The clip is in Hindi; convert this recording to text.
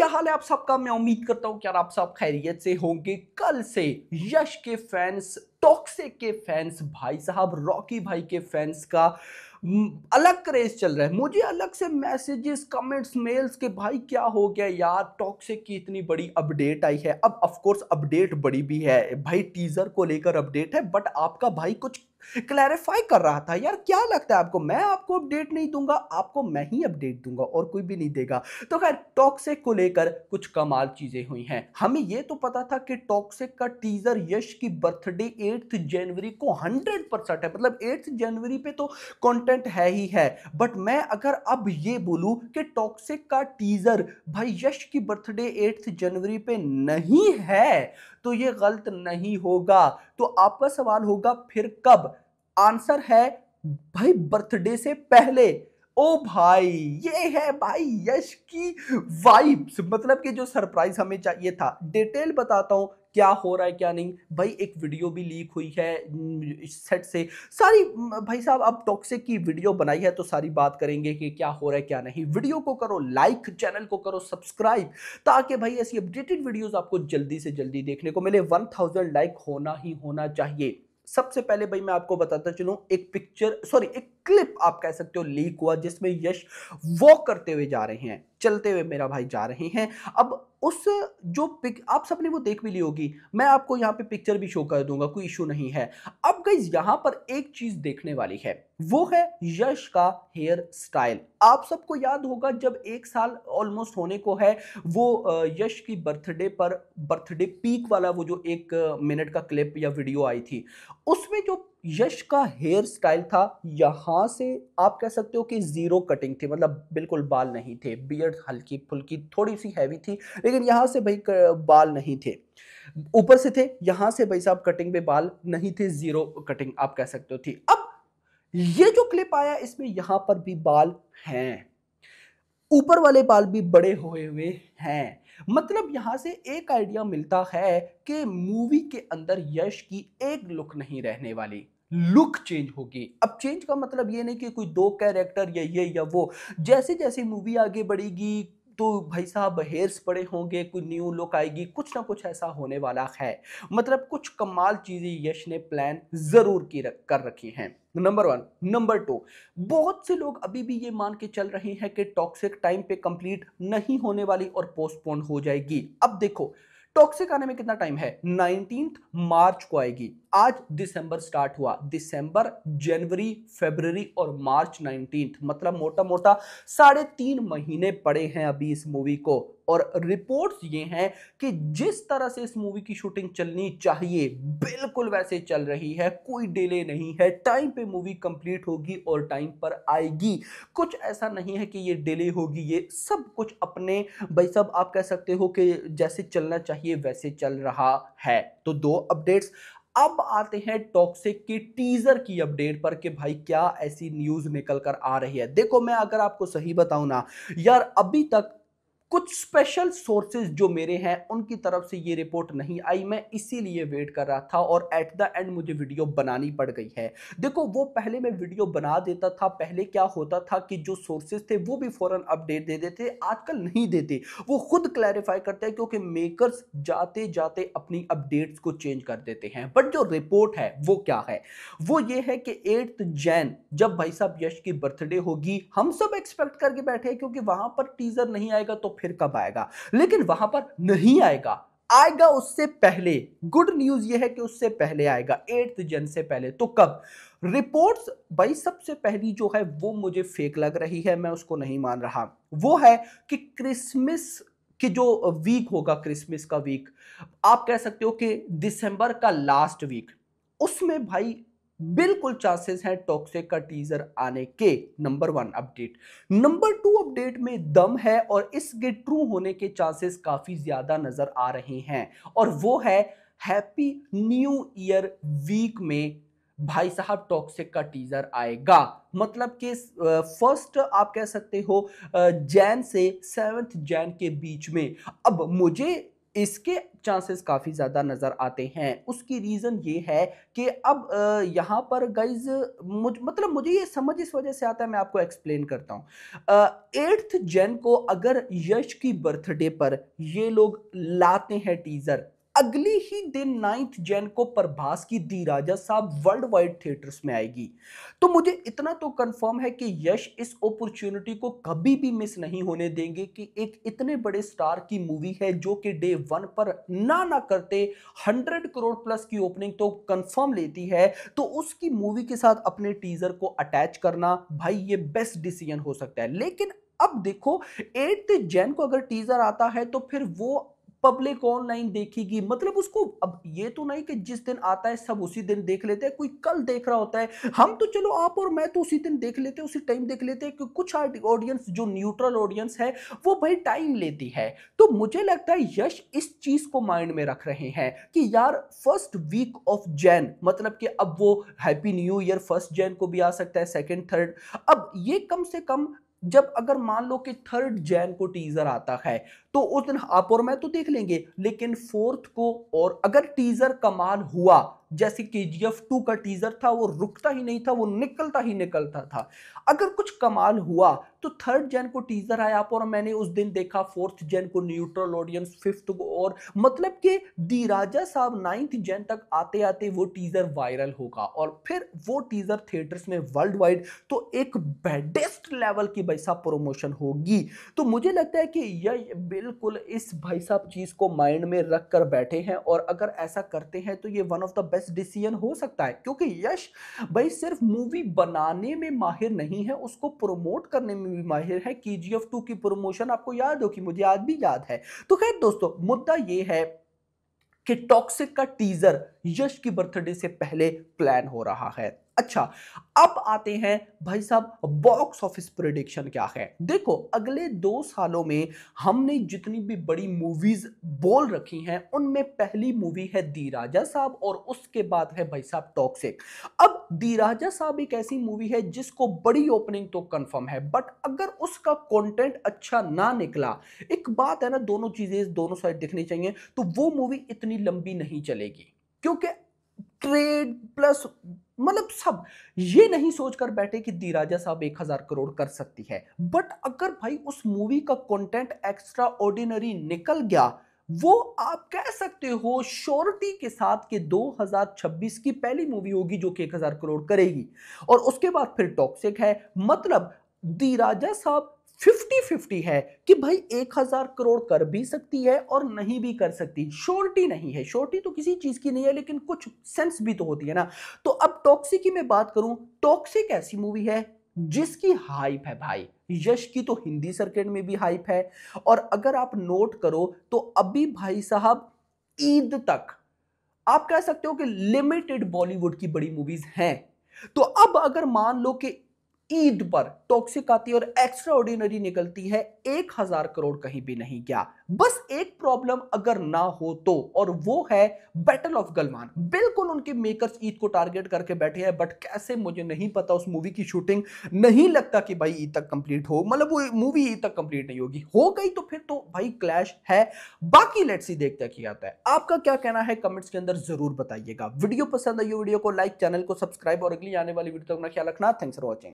क्या हाल है आप सबका। मैं उम्मीद करता हूं कि यार आप सब खैरियत से होंगे। कल से यश के फैंस, टॉक्सिक के फैंस, भाई साहब रॉकी भाई के फैंस का अलग क्रेज चल रहा है। मुझे अलग से मैसेजेस, कमेंट्स, मेल्स के भाई क्या हो गया यार, टॉक्सिक की इतनी बड़ी अपडेट आई है। अब ऑफ कोर्स अपडेट बड़ी भी है भाई, टीजर को लेकर अपडेट है, बट आपका भाई कुछ क्लैरिफाई कर रहा था। यार क्या लगता है आपको, मैं आपको अपडेट नहीं दूंगा, आपको मैं ही अपडेट दूंगा और कोई भी नहीं देगा। तो खैर टॉक्सिक को लेकर कुछ कमाल चीजें हुई हैं। हमें यह तो पता था कि टॉक्सिक का टीजर यश की बर्थडे 8 जनवरी को 100% है, मतलब 8 जनवरी पे तो कंटेंट है ही है। बट मैं अगर अब ये बोलूं कि टॉक्सिक का टीजर भाई यश की बर्थडे 8 जनवरी पे नहीं है तो ये गलत नहीं होगा। तो आपका सवाल होगा फिर कब? आंसर है भाई बर्थडे से पहले। ओ भाई, ये है भाई यश की वाइब्स, मतलब कि जो सरप्राइज हमें चाहिए था। डिटेल बताता हूं क्या हो रहा है क्या नहीं। भाई एक वीडियो भी लीक हुई है सेट से सारी। भाई साहब अब टॉक्सिक की वीडियो बनाई है तो सारी बात करेंगे कि क्या हो रहा है क्या नहीं। वीडियो को करो लाइक, चैनल को करो सब्सक्राइब, ताकि भाई ऐसी अपडेटेड वीडियोस आपको जल्दी से जल्दी देखने को मिले। 1000 लाइक होना ही होना चाहिए। सबसे पहले भाई मैं आपको बताता चलूं, एक पिक्चर, सॉरी एक क्लिप आप कह सकते हो लीक हुआ, जिसमें यश वॉक करते हुए जा रहे हैं, चलते हुए मेरा भाई जा रहे हैं। अब उस जो पिक आप सबने वो देख भी ली होगी, मैं आपको यहाँ पे पिक्चर भी शो कर दूंगा, कोई इशू नहीं है। अब गाइस यहाँ पर एक चीज देखने वाली है, वो है यश का हेयर स्टाइल। आप सबको याद होगा जब 1 साल ऑलमोस्ट होने को है, वो यश की बर्थडे पर बर्थडे पीक वाला वो जो 1 मिनट का क्लिप या वीडियो आई थी, उसमें जो यश का हेयर स्टाइल था, यहां से आप कह सकते हो कि जीरो कटिंग थी, मतलब बिल्कुल बाल नहीं थे, बियर्ड हल्की फुल्की थोड़ी सी हैवी थी, लेकिन यहां से भाई बाल नहीं थे। ऊपर से थे, यहां से भाई साहब कटिंग पे बाल नहीं थे, जीरो कटिंग आप कह सकते हो थी। अब ये जो क्लिप आया इसमें यहां पर भी बाल हैं, ऊपर वाले बाल भी बड़े हुए हुए हैं। मतलब यहां से एक आइडिया मिलता है कि मूवी के अंदर यश की एक लुक नहीं रहने वाली, लुक चेंज होगी। अब चेंज का मतलब ये नहीं कि कोई दो कैरेक्टर या ये या वो, जैसे जैसे मूवी आगे बढ़ेगी तो भाई साहब हेयर्स बड़े होंगे, कोई न्यू लुक आएगी, कुछ ना कुछ ऐसा होने वाला है। मतलब कुछ कमाल चीजें यश ने प्लान जरूर कर रखी हैं। नंबर 1। नंबर 2, बहुत से लोग अभी भी ये मान के चल रहे हैं कि टॉक्सिक टाइम पे कंप्लीट नहीं होने वाली और पोस्टपोन हो जाएगी। अब देखो टॉक्सिक आने में कितना टाइम है, 19 मार्च को आएगी। आज दिसंबर स्टार्ट हुआ, दिसंबर, जनवरी, फरवरी और मार्च 19, मतलब मोटा मोटा 3.5 महीने पड़े हैं अभी इस मूवी को। और रिपोर्ट्स ये हैं कि जिस तरह से इस मूवी की शूटिंग चलनी चाहिए बिल्कुल वैसे चल रही है, कोई डिले नहीं है, टाइम पे मूवी कंप्लीट होगी और टाइम पर आएगी। कुछ ऐसा नहीं है कि ये डिले होगी, ये सब कुछ अपने भाई साहब आप कह सकते हो कि जैसे चलना चाहिए वैसे चल रहा है। तो 2 अपडेट्स। अब आते हैं टॉक्सिक की टीजर की अपडेट पर कि भाई क्या ऐसी न्यूज निकल कर आ रही है। देखो मैं अगर आपको सही बताऊं ना यार, अभी तक कुछ स्पेशल सोर्सेज जो मेरे हैं उनकी तरफ से ये रिपोर्ट नहीं आई, मैं इसीलिए वेट कर रहा था और एट द एंड मुझे वीडियो बनानी पड़ गई है। देखो वो पहले मैं वीडियो बना देता था, पहले क्या होता था कि जो सोर्सेज थे वो भी फौरन अपडेट दे देते, आजकल नहीं देते, वो खुद क्लैरिफाई करते हैं, क्योंकि मेकर्स जाते जाते अपनी अपडेट्स को चेंज कर देते हैं। बट जो रिपोर्ट है वो क्या है, वो ये है कि 8 जैन जब भाई साहब यश की बर्थडे होगी, हम सब एक्सपेक्ट करके बैठे हैं, क्योंकि वहां पर टीजर नहीं आएगा तो फिर कब आएगा, लेकिन वहां पर नहीं आएगा, आएगा उससे पहले। गुड न्यूज ये है कि उससे पहले आएगा, 8 जन से पहले। तो कब? रिपोर्ट्स भाई सबसे पहली जो है वो मुझे फेक लग रही है, मैं उसको नहीं मान रहा। वो है कि क्रिसमस की जो वीक होगा, क्रिसमस का वीक आप कह सकते हो कि दिसंबर का लास्ट वीक, उसमें भाई बिल्कुल चांसेस हैं टॉक्सिक का टीजर आने के। Number 1 update. नंबर 2 अपडेट में दम है और इसके ट्रू होने के चांसेस काफी ज्यादा नजर आ रहे हैं, और वो है हैप्पी न्यू ईयर वीक में भाई साहब टॉक्सिक का टीजर आएगा। मतलब कि फर्स्ट आप कह सकते हो जैन से 7 जैन के बीच में। अब मुझे इसके चांसेस काफ़ी ज़्यादा नज़र आते हैं। उसकी रीज़न ये है कि अब यहाँ पर गाइज़ मतलब मुझे ये समझ इस वजह से आता है, मैं आपको एक्सप्लेन करता हूँ। 8th जन को अगर यश की बर्थडे पर ये लोग लाते हैं टीज़र, अगले ही दिन 9th जन को प्रभास की दी राजा साहब वर्ल्ड वाइड थिएटर्स में आएगी। तो मुझे इतना तो कंफर्म है कि यश इस अपॉर्चुनिटी को कभी भी मिस नहीं होने देंगे कि एक इतने बड़े स्टार की मूवी है जो कि डे वन पर ना करते 100 करोड़ प्लस की ओपनिंग तो कंफर्म लेती है, तो उसकी मूवी के साथ अपने टीजर को अटैच करना भाई ये बेस्ट डिसीजन हो सकता है। लेकिन अब देखो 8th जैन को अगर टीजर आता है तो फिर वो पब्लिक ऑनलाइन देखेगी, मतलब उसको अब ये तो नहीं कि जिस दिन आता है सब उसी दिन देख लेते हैं, कोई कल देख रहा होता है। हम तो चलो आप और मैं तो उसी दिन देख लेते हैं, उसी टाइम देख लेते हैं कि कुछ ऑडियंस जो न्यूट्रल ऑडियंस है वो भाई टाइम लेती है। तो मुझे लगता है यश इस चीज को माइंड में रख रहे हैं कि यार फर्स्ट वीक ऑफ जैन, मतलब कि अब वो happy new year first Jan को भी आ सकता है, सेकंड थर्ड, अब ये कम से कम जब अगर मान लो कि 3rd जैन को टीजर आता है तो उस दिन आप और मैं तो देख लेंगे, लेकिन 4th को, और अगर टीजर कमाल हुआ जैसे केजीएफ 2 का टीजर था, वो रुकता ही नहीं था, वो निकलता ही निकलता था, अगर कुछ कमाल हुआ तो 3rd जैन को टीजर आया आप और मैंने उस दिन देखा, 4th जैन को न्यूट्रल ऑडियंस, 5th को, और मतलब कि दी राजा साहब 9th जैन तक आते आते वो टीजर वायरल होगा और फिर वो टीजर थिएटर्स में वर्ल्ड वाइड तो एक बेस्ट लेवल की भाई साहब प्रमोशन होगी। तो मुझे लगता है कि यह बिल्कुल इस भाई साहब चीज को माइंड में रख कर बैठे हैं और अगर ऐसा करते हैं तो ये one of the best decision हो सकता है, क्योंकि यश भाई सिर्फ मूवी बनाने में माहिर नहीं है, उसको प्रमोट करने में भी माहिर है। केजीएफ 2 की प्रमोशन आपको याद हो कि मुझे आज भी याद है। तो खैर दोस्तों, मुद्दा ये है कि टॉक्सिक का टीजर यश की बर्थडे से पहले प्लान हो रहा है। अच्छा, अब आते हैं भाई साहब बॉक्स ऑफिस प्रेडिक्शन क्या है। देखो अगले 2 सालों में हमने जितनी भी बड़ी मूवीज बोल रखी हैं उनमें पहली मूवी है दी राजा साहब और उसके बाद है भाई साहब टॉक्सिक। अब दी राजा साहब एक ऐसी मूवी है जिसको बड़ी ओपनिंग तो कंफर्म है, बट अगर उसका कंटेंट अच्छा ना निकला, एक बात है ना, दोनों चीजें दोनों साइड दिखनी चाहिए, तो वो मूवी इतनी लंबी नहीं चलेगी, क्योंकि ट्रेड प्लस मतलब सब ये नहीं सोचकर बैठे कि दी राजा साहब 1000 करोड़ कर सकती है, बट अगर भाई उस मूवी का कंटेंट एक्स्ट्रा ऑर्डिनरी निकल गया, वो आप कह सकते हो श्योरिटी के साथ कि 2026 की पहली मूवी होगी जो कि 1000 करोड़ करेगी। और उसके बाद फिर टॉक्सिक है, मतलब दी राजा साहब 50-50 है कि भाई 1000 करोड़ कर भी सकती है और नहीं भी कर सकती, श्योरिटी नहीं है। श्योरिटी तो किसी चीज की नहीं है, लेकिन कुछ सेंस भी तो होती है ना। तो अब टॉक्सिक की मैं बात करूं, टॉक्सिक ऐसी मूवी है जिसकी हाइप है भाई, यश की तो हिंदी सर्किट में भी हाइप है, और अगर आप नोट करो तो अभी भाई साहब ईद तक आप कह सकते हो कि लिमिटेड बॉलीवुड की बड़ी मूवीज हैं। तो अब अगर मान लो कि ईद पर टॉक्सिक आती है और एक्स्ट्रा ऑर्डिनरी निकलती है, 1000 करोड़ कहीं भी नहीं गया। बस एक प्रॉब्लम अगर ना हो तो, और वो है बैटल ऑफ गलवान। बिल्कुल उनके मेकर्स ईद को टारगेट करके बैठे हैं, बट कैसे मुझे नहीं पता, उस मूवी की शूटिंग नहीं लगता कि भाई ईद तक कंप्लीट हो, मतलब वो मूवी ईद तक कंप्लीट नहीं होगी, हो गई तो फिर तो भाई क्लैश है। बाकी लेट्स सी देखते हैं क्या आता है। आपका क्या कहना है कमेंट्स के अंदर जरूर बताइएगा। वीडियो पसंद आई वीडियो को लाइक, चैनल को सब्सक्राइब और अगली आने वाली वीडियो तक अपना ख्याल रखना। Thanks for watching.